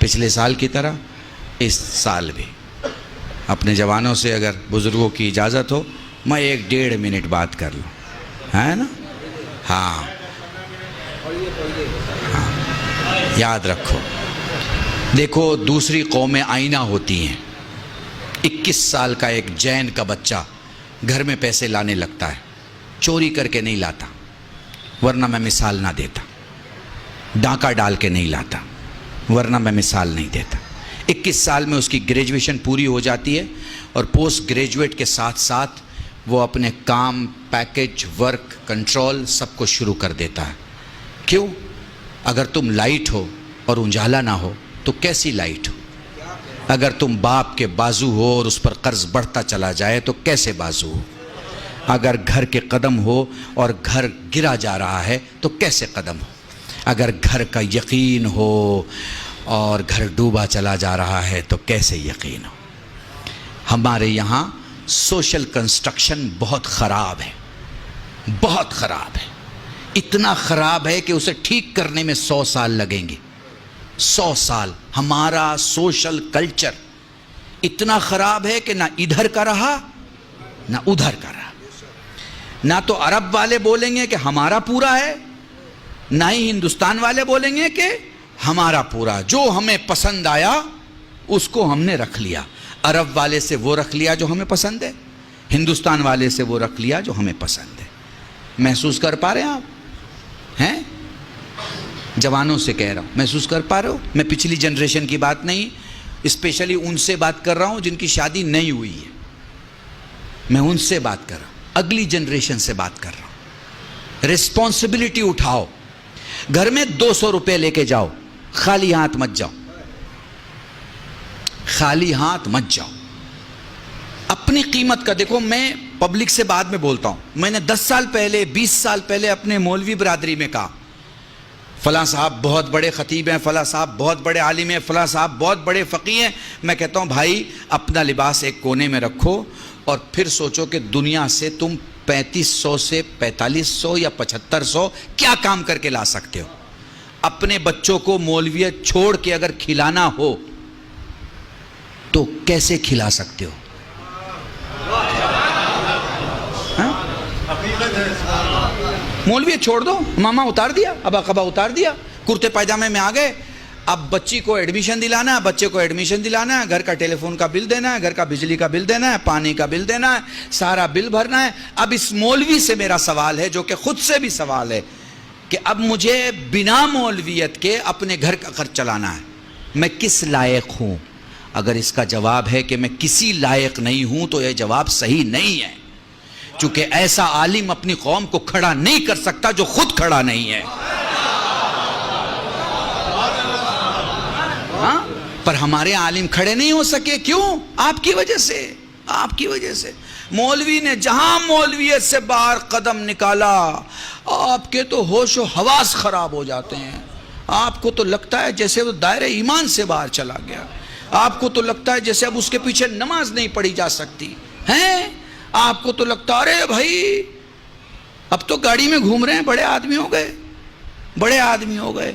پچھلے سال کی طرح اس سال بھی اپنے جوانوں سے اگر بزرگوں کی اجازت ہو میں 1-1.5 منٹ بات کر لوں، ہے نا؟ ہاں یاد رکھو، دیکھو دوسری قومیں آئینہ ہوتی ہیں۔ 21 سال کا ایک جین کا بچہ گھر میں پیسے لانے لگتا ہے، چوری کر کے نہیں لاتا، ورنہ میں مثال نہ دیتا، ڈاکہ ڈال کے نہیں لاتا ورنہ میں مثال نہیں دیتا۔ 21 سال میں اس کی گریجویشن پوری ہو جاتی ہے اور پوسٹ گریجویٹ کے ساتھ ساتھ وہ اپنے کام، پیکج، ورک، کنٹرول سب کو شروع کر دیتا ہے۔ کیوں؟ اگر تم لائٹ ہو اور اجالا نہ ہو تو کیسی لائٹ ہو؟ اگر تم باپ کے بازو ہو اور اس پر قرض بڑھتا چلا جائے تو کیسے بازو ہو؟ اگر گھر کے قدم ہو اور گھر گرا جا رہا ہے تو کیسے قدم ہو؟ اگر گھر کا یقین ہو اور گھر ڈوبا چلا جا رہا ہے تو کیسے یقین ہو؟ ہمارے یہاں سوشل کنسٹرکشن بہت خراب ہے، بہت خراب ہے، اتنا خراب ہے کہ اسے ٹھیک کرنے میں 100 سال لگیں گے۔ 100 سال۔ ہمارا سوشل کلچر اتنا خراب ہے کہ نہ ادھر کا رہا نہ ادھر کا رہا۔ نہ تو عرب والے بولیں گے کہ ہمارا پورا ہے، نہ ہی ہندوستان والے بولیں گے کہ ہمارا پورا۔ جو ہمیں پسند آیا اس کو ہم نے رکھ لیا۔ عرب والے سے وہ رکھ لیا جو ہمیں پسند ہے، ہندوستان والے سے وہ رکھ لیا جو ہمیں پسند ہے۔ محسوس کر پا رہے ہیں آپ؟ ہیں؟ جوانوں سے کہہ رہا ہوں، محسوس کر پا رہے ہو؟ میں پچھلی جنریشن کی بات نہیں، اسپیشلی ان سے بات کر رہا ہوں جن کی شادی نہیں ہوئی ہے، میں ان سے بات کر رہا ہوں، اگلی جنریشن سے بات کر رہا ہوں۔ ریسپانسبلٹی اٹھاؤ، گھر میں 200 روپے لے کے جاؤ، خالی ہاتھ مت جاؤ، خالی ہاتھ مت جاؤ۔ اپنی قیمت کا دیکھو، میں پبلک سے بعد میں بولتا ہوں، میں نے 10 سال پہلے 20 سال پہلے اپنے مولوی برادری میں کہا فلاں صاحب بہت بڑے خطیب ہیں، فلاں صاحب بہت بڑے عالم ہیں، فلاں صاحب بہت بڑے فقیہ ہیں، میں کہتا ہوں بھائی اپنا لباس ایک کونے میں رکھو اور پھر سوچو کہ دنیا سے تم 3500 سے 4500 یا 7500 کیا کام کر کے لا سکتے ہو۔ اپنے بچوں کو مولویت چھوڑ کے اگر کھلانا ہو تو کیسے کھلا سکتے ہو؟ مولویت چھوڑ دو، ماما اتار دیا، ابا قبا اتار دیا، کرتے پائجامے میں آ گئے۔ اب بچی کو ایڈمیشن دلانا ہے، بچے کو ایڈمیشن دلانا ہے، گھر کا ٹیلی فون کا بل دینا ہے، گھر کا بجلی کا بل دینا ہے، پانی کا بل دینا ہے، سارا بل بھرنا ہے۔ اب اس مولوی سے میرا سوال ہے، جو کہ خود سے بھی سوال ہے، کہ اب مجھے بنا مولویت کے اپنے گھر کا خرچ چلانا ہے، میں کس لائق ہوں؟ اگر اس کا جواب ہے کہ میں کسی لائق نہیں ہوں تو یہ جواب صحیح نہیں ہے، چونکہ ایسا عالم اپنی قوم کو کھڑا نہیں کر سکتا جو خود کھڑا نہیں ہے۔ ہاں؟ پر ہمارے عالم کھڑے نہیں ہو سکے، کیوں؟ آپ کی وجہ سے، آپ کی وجہ سے۔ مولوی نے جہاں مولویت سے باہر قدم نکالا، آپ کے تو ہوش و حواس خراب ہو جاتے ہیں، آپ کو تو لگتا ہے جیسے وہ دائرہ ایمان سے باہر چلا گیا، آپ کو تو لگتا ہے جیسے اب اس کے پیچھے نماز نہیں پڑھی جا سکتی ہیں، آپ کو تو لگتا ہے ارے بھائی اب تو گاڑی میں گھوم رہے ہیں، بڑے آدمی ہو گئے، بڑے آدمی ہو گئے۔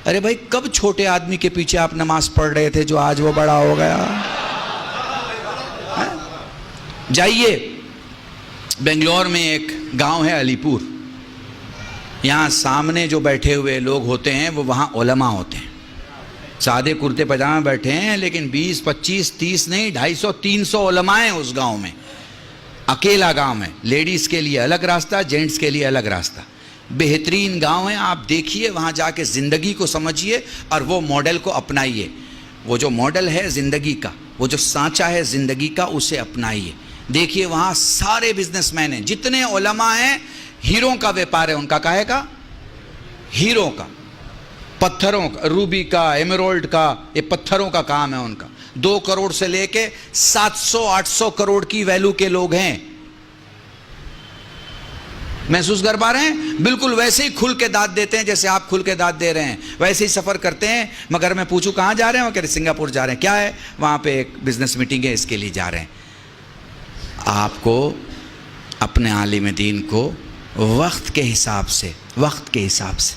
ارے بھائی کب چھوٹے آدمی کے پیچھے آپ نماز پڑھ رہے تھے جو آج وہ بڑا ہو گیا؟ جائیے بنگلور میں ایک گاؤں ہے علی پور، یہاں سامنے جو بیٹھے ہوئے لوگ ہوتے ہیں وہ وہاں علماء ہوتے ہیں، سادے کرتے پاجامے بیٹھے ہیں، لیکن 20 25 30 نہیں 250 300 علماء ہیں اس گاؤں میں، اکیلا گاؤں ہے، لیڈیز کے لیے الگ راستہ، جینٹس کے لیے الگ راستہ، بہترین گاؤں ہے، آپ دیکھیے وہاں جا کے زندگی کو سمجھیے اور وہ ماڈل کو اپنائیے، وہ جو ماڈل ہے زندگی کا، وہ جو سانچہ ہے زندگی کا، اسے اپنائیے۔ دیکھیے وہاں سارے بزنس مین ہیں، جتنے علماء ہیں، ہیروں کا ویپار ہے ان کا، کہے کا ہیروں کا، پتھروں کا، روبی کا، ایمرالڈ کا، یہ پتھروں کا کام ہے ان کا، 2 کروڑ سے لے کے 700 800 کروڑ کی ویلو کے لوگ ہیں۔ محسوس کر پا رہے ہیں؟ بالکل ویسے ہی کھل کے داد دیتے ہیں جیسے آپ کھل کے داد دے رہے ہیں، ویسے ہی سفر کرتے ہیں۔ مگر میں پوچھوں کہاں جا رہے ہیں؟ وہ کہہ رہے سنگاپور جا رہے ہیں۔ کیا ہے؟ وہاں پہ ایک بزنس میٹنگ ہے، اس کے لیے جا رہے ہیں۔ آپ کو اپنے عالم دین کو وقت کے حساب سے، وقت کے حساب سے،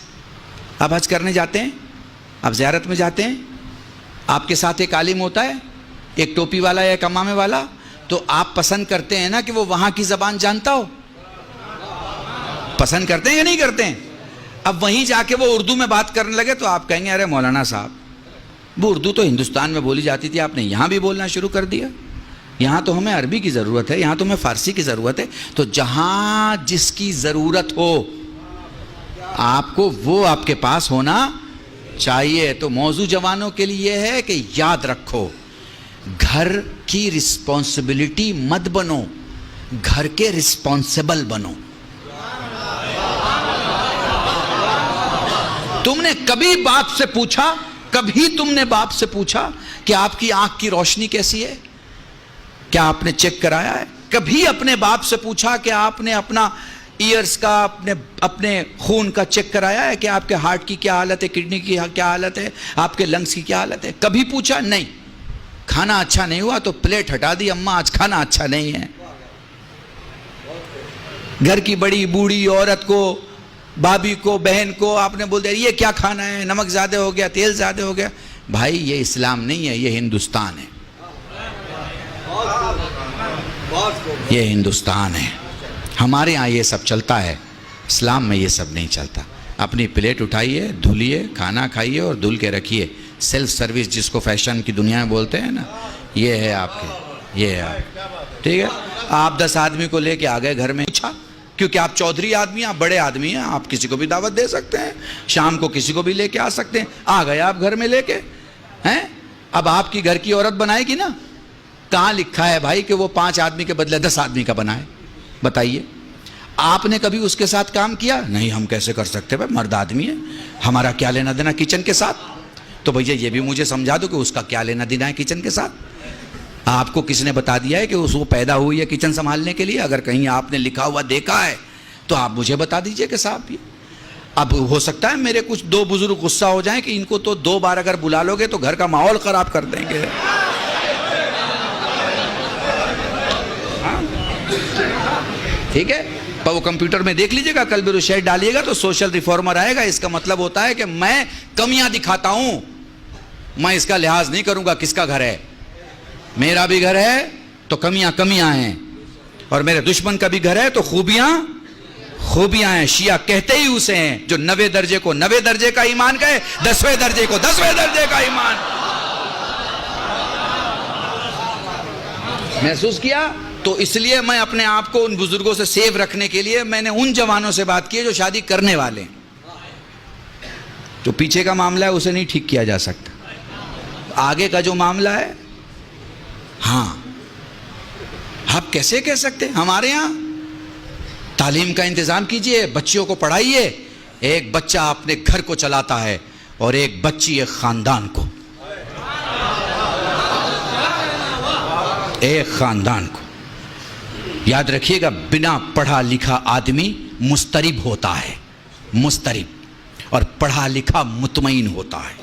آپ حج کرنے جاتے ہیں، آپ زیارت میں جاتے ہیں، آپ کے ساتھ ایک عالم ہوتا ہے، ایک ٹوپی والا یا ایک امامے والا، تو آپ پسند کرتے ہیں نا کہ وہ وہاں کی زبان جانتا ہو؟ پسند کرتے ہیں یا نہیں کرتے ہیں؟ اب وہیں جا کے وہ اردو میں بات کرنے لگے تو آپ کہیں گے ارے مولانا صاحب، وہ اردو تو ہندوستان میں بولی جاتی تھی، آپ نے یہاں بھی بولنا شروع کر دیا، یہاں تو ہمیں عربی کی ضرورت ہے، یہاں تو ہمیں فارسی کی ضرورت ہے۔ تو جہاں جس کی ضرورت ہو آپ کو وہ آپ کے پاس ہونا چاہیے۔ تو موضوع جوانوں کے لیے یہ ہے کہ یاد رکھو، گھر کی رسپانسبلٹی مت بنو، گھر کے رسپانسبل بنو۔ تم نے کبھی باپ سے پوچھا، کبھی تم نے باپ سے پوچھا کہ آپ کی آنکھ کی روشنی کیسی ہے؟ کیا آپ نے چیک کرایا ہے؟ کبھی اپنے باپ سے پوچھا کہ آپ نے اپنا ایئرز کا، اپنے خون کا چیک کرایا ہے کہ آپ کے ہارٹ کی کیا حالت ہے، کڈنی کی کیا حالت ہے، آپ کے لنگز کی کیا حالت ہے؟ کبھی پوچھا؟ نہیں۔ کھانا اچھا نہیں ہوا تو پلیٹ ہٹا دی، اماں آج کھانا اچھا نہیں ہے۔ گھر کی بڑی بوڑھی عورت کو، بھابھی کو، بہن کو آپ نے بول دیا یہ کیا کھانا ہے، نمک زیادہ ہو گیا، تیل زیادہ ہو گیا۔ بھائی یہ اسلام نہیں ہے، یہ ہندوستان ہے، یہ ہندوستان ہے۔ ہمارے ہاں یہ سب چلتا ہے، اسلام میں یہ سب نہیں چلتا۔ اپنی پلیٹ اٹھائیے، دھلیے، کھانا کھائیے اور دھل کے رکھیے۔ سیلف سروس جس کو فیشن کی دنیا میں بولتے ہیں نا، یہ ہے آپ کے، یہ ہے آپ، ٹھیک ہے۔ آپ 10 آدمی کو لے کے آ گئے گھر میں، پوچھا، کیونکہ آپ چودھری آدمی ہیں، آپ بڑے آدمی ہیں، آپ کسی کو بھی دعوت دے سکتے ہیں، شام کو کسی کو بھی لے کے آ سکتے ہیں۔ آ گئے آپ گھر میں لے کے ہیں، اب آپ کی گھر کی عورت بنائے گی نا۔ کہاں لکھا ہے بھائی کہ وہ 5 آدمی کے بدلے 10 آدمی کا بنائے؟ بتائیے، آپ نے کبھی اس کے ساتھ کام کیا؟ نہیں، ہم کیسے کر سکتے بھائی، مرد آدمی ہے، ہمارا کیا لینا دینا کچن کے ساتھ؟ تو بھیا یہ بھی مجھے سمجھا دو کہ اس کا کیا لینا دینا ہے کچن کے ساتھ؟ آپ کو کس نے بتا دیا ہے کہ وہ پیدا ہوئی ہے کچن سنبھالنے کے لیے؟ اگر کہیں آپ نے لکھا ہوا دیکھا ہے تو آپ مجھے بتا دیجئے کہ صاحب یہ اب ہو سکتا ہے میرے کچھ 2 بزرگ غصہ ہو جائیں کہ ان کو تو 2 بار اگر بلا لو گے تو گھر کا ماحول خراب کر دیں گے۔ ٹھیک ہے، پر وہ کمپیوٹر میں دیکھ لیجئے گا، کل بھی شیئر ڈالیے گا تو سوشل ریفارمر آئے گا۔ اس کا مطلب ہوتا ہے کہ میں کمیاں دکھاتا ہوں، میں اس کا لحاظ نہیں کروں گا کس کا گھر ہے۔ میرا بھی گھر ہے تو کمیاں ہیں، اور میرے دشمن کا بھی گھر ہے تو خوبیاں ہیں۔ شیعہ کہتے ہی اسے ہیں جو 90 درجے کو 90 درجے کا ایمان کہے، 10ویں درجے کو 10ویں درجے کا ایمان۔ محسوس کیا؟ تو اس لیے میں اپنے آپ کو ان بزرگوں سے سیو رکھنے کے لیے میں نے ان جوانوں سے بات کی ہے جو شادی کرنے والے ہیں۔ جو پیچھے کا معاملہ ہے اسے نہیں ٹھیک کیا جا سکتا، آگے کا جو معاملہ ہے، ہاں آپ کیسے کہہ سکتے ہیں؟ ہمارے ہاں تعلیم کا انتظام کیجئے، بچیوں کو پڑھائیے۔ ایک بچہ اپنے گھر کو چلاتا ہے اور ایک بچی ایک خاندان کو، ایک خاندان کو۔ یاد رکھیے گا، بنا پڑھا لکھا آدمی مضطرب ہوتا ہے، مضطرب، اور پڑھا لکھا مطمئن ہوتا ہے۔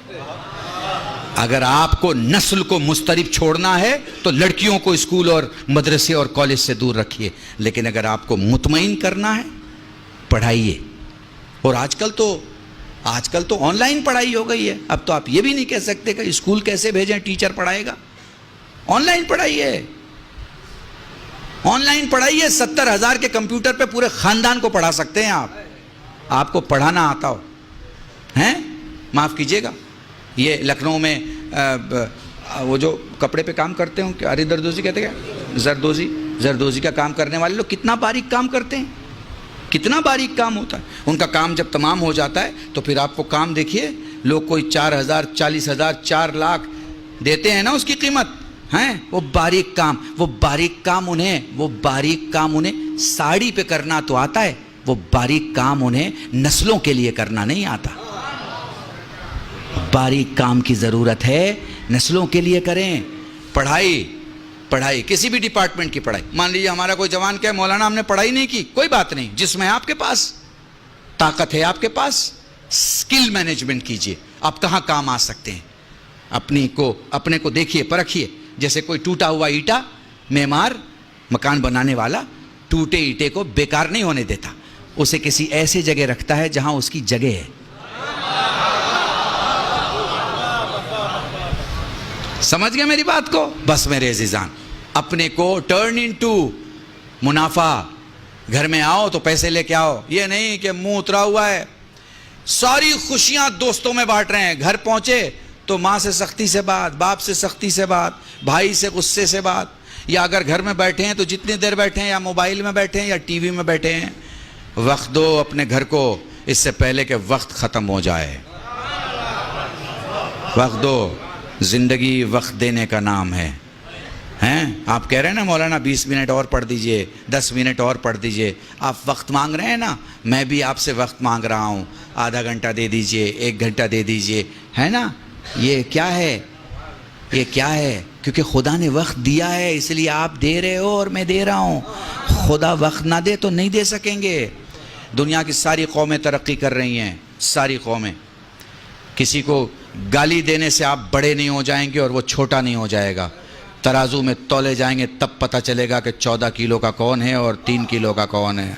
اگر آپ کو نسل کو مضطرب چھوڑنا ہے تو لڑکیوں کو اسکول اور مدرسے اور کالج سے دور رکھیے، لیکن اگر آپ کو مطمئن کرنا ہے پڑھائیے۔ اور آج کل تو آن لائن پڑھائی ہو گئی ہے، اب تو آپ یہ بھی نہیں کہہ سکتے کہ اسکول کیسے بھیجیں، ٹیچر پڑھائے گا۔ On line پڑھائیے، on line پڑھائیے۔ 70,000 کے کمپیوٹر پہ پورے خاندان کو پڑھا سکتے ہیں آپ کو پڑھانا آتا ہو ہیں۔ معاف کیجئے گا، یہ لکھنؤ میں وہ جو کپڑے پہ کام کرتے ہوں، اری دردوزی کہتے ہیں، زردوزی کا کام کرنے والے لوگ کتنا باریک کام کرتے ہیں، کتنا باریک کام ہوتا ہے ان کا۔ کام جب تمام ہو جاتا ہے تو پھر آپ کو کام دیکھیے، لوگ کوئی 4,000 40,000 4 لاکھ دیتے ہیں نا اس کی قیمت ہیں۔ وہ باریک کام انہیں ساڑی پہ کرنا تو آتا ہے، وہ باریک کام انہیں نسلوں کے لیے کرنا نہیں آتا۔ باریک کام کی ضرورت ہے، نسلوں کے لیے کریں۔ پڑھائی کسی بھی ڈپارٹمنٹ کی پڑھائی۔ مان لیجیے ہمارا کوئی جوان کہے مولانا ہم نے پڑھائی نہیں کی، کوئی بات نہیں، جس میں آپ کے پاس طاقت ہے، آپ کے پاس سکل مینجمنٹ کیجئے۔ آپ کہاں کام آ سکتے ہیں، اپنے کو دیکھیے، پرکھیے۔ جیسے کوئی ٹوٹا ہوا اینٹا، معمار، مکان بنانے والا ٹوٹے اینٹے کو بیکار نہیں ہونے دیتا، اسے کسی ایسے جگہ رکھتا ہے جہاں اس کی جگہ ہے۔ سمجھ گئے میری بات کو؟ بس میرے عزیزان، اپنے کو ٹرن انٹو منافع. گھر میں آؤ تو پیسے لے کے آؤ، یہ نہیں کہ منہ اترا ہوا ہے. ساری خوشیاں دوستوں میں بانٹ رہے ہیں، گھر پہنچے تو ماں سے سختی سے بات، باپ سے سختی سے بات، بھائی سے غصے سے بات. یا اگر گھر میں بیٹھے ہیں تو جتنی دیر بیٹھے ہیں، یا موبائل میں بیٹھے ہیں یا ٹی وی میں بیٹھے ہیں. وقت دو اپنے گھر کو اس سے پہلے کہ وقت ختم ہو جائے. وقت دو. زندگی وقت دینے کا نام ہے. ہیں آپ کہہ رہے ہیں نا مولانا 20 منٹ اور پڑھ دیجئے، 10 منٹ اور پڑھ دیجئے. آپ وقت مانگ رہے ہیں نا، میں بھی آپ سے وقت مانگ رہا ہوں. آدھا گھنٹہ دے دیجئے، 1 گھنٹہ دے دیجئے، ہے نا. یہ کیا ہے؟ یہ کیا ہے؟ کیونکہ خدا نے وقت دیا ہے، اس لیے آپ دے رہے ہو اور میں دے رہا ہوں. خدا وقت نہ دے تو نہیں دے سکیں گے. دنیا کی ساری قومیں ترقی کر رہی ہیں، ساری قومیں. کسی کو گالی دینے سے آپ بڑے نہیں ہو جائیں گے اور وہ چھوٹا نہیں ہو جائے گا. ترازو میں تولے جائیں گے تب پتہ چلے گا کہ 14 کلو کا کون ہے اور 3 کلو کا کون ہے.